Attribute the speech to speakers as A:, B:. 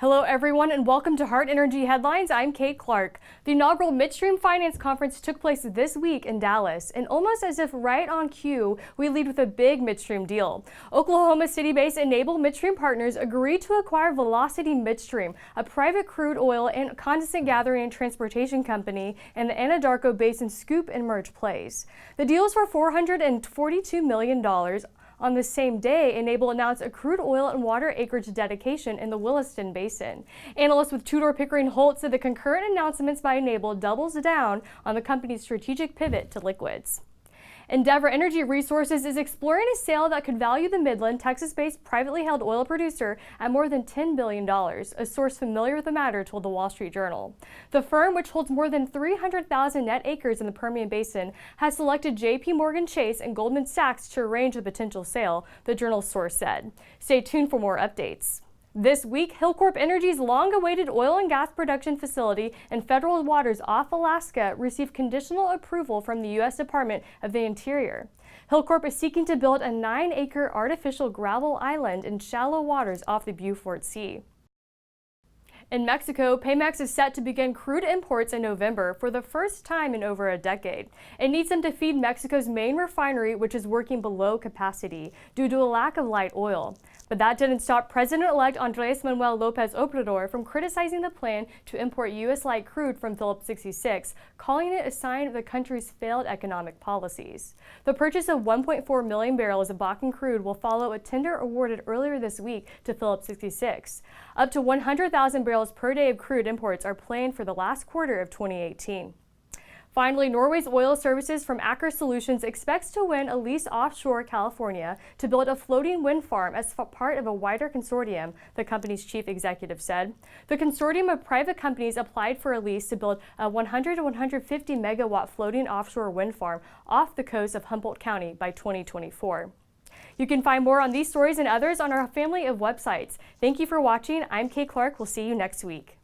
A: Hello everyone and welcome to Hart Energy Headlines. I'm Kate Clark. The inaugural Midstream Finance Conference took place this week in Dallas, and almost as if right on cue, we lead with a big midstream deal. Oklahoma City-based Enable Midstream Partners agreed to acquire Velocity Midstream, a private crude oil and condensate gathering and transportation company in the Anadarko Basin Scoop and Merge plays. The deal is for $442 million. On the same day, Enable announced a crude oil and water acreage dedication in the Williston Basin. Analysts with Tudor Pickering Holt said the concurrent announcements by Enable doubles down on the company's strategic pivot to liquids. Endeavor Energy Resources is exploring a sale that could value the Midland, Texas-based privately held oil producer at more than $10 billion, a source familiar with the matter told the Wall Street Journal. The firm, which holds more than 300,000 net acres in the Permian Basin, has selected J.P. Morgan Chase and Goldman Sachs to arrange a potential sale, the Journal's source said. Stay tuned for more updates. This week, Corp Energy's long-awaited oil and gas production facility in federal waters off Alaska received conditional approval from the U.S. Department of the Interior. Corp is seeking to build a 9-acre artificial gravel island in shallow waters off the Beaufort Sea. In Mexico, Pemex is set to begin crude imports in November for the first time in over a decade. It needs them to feed Mexico's main refinery, which is working below capacity due to a lack of light oil. But that didn't stop President-elect Andrés Manuel López Obrador from criticizing the plan to import U.S. light crude from Phillips 66, calling it a sign of the country's failed economic policies. The purchase of 1.4 million barrels of Bakken crude will follow a tender awarded earlier this week to Phillips 66. Up to 100,000 barrels per day of crude imports are planned for the last quarter of 2018. Finally, Norway's oil services from Aker Solutions expects to win a lease offshore California to build a floating wind farm as part of a wider consortium, the company's chief executive said. The consortium of private companies applied for a lease to build a 100 to 150 megawatt floating offshore wind farm off the coast of Humboldt County by 2024. You can find more on these stories and others on our family of websites. Thank you for watching. I'm Kate Clark. We'll see you next week.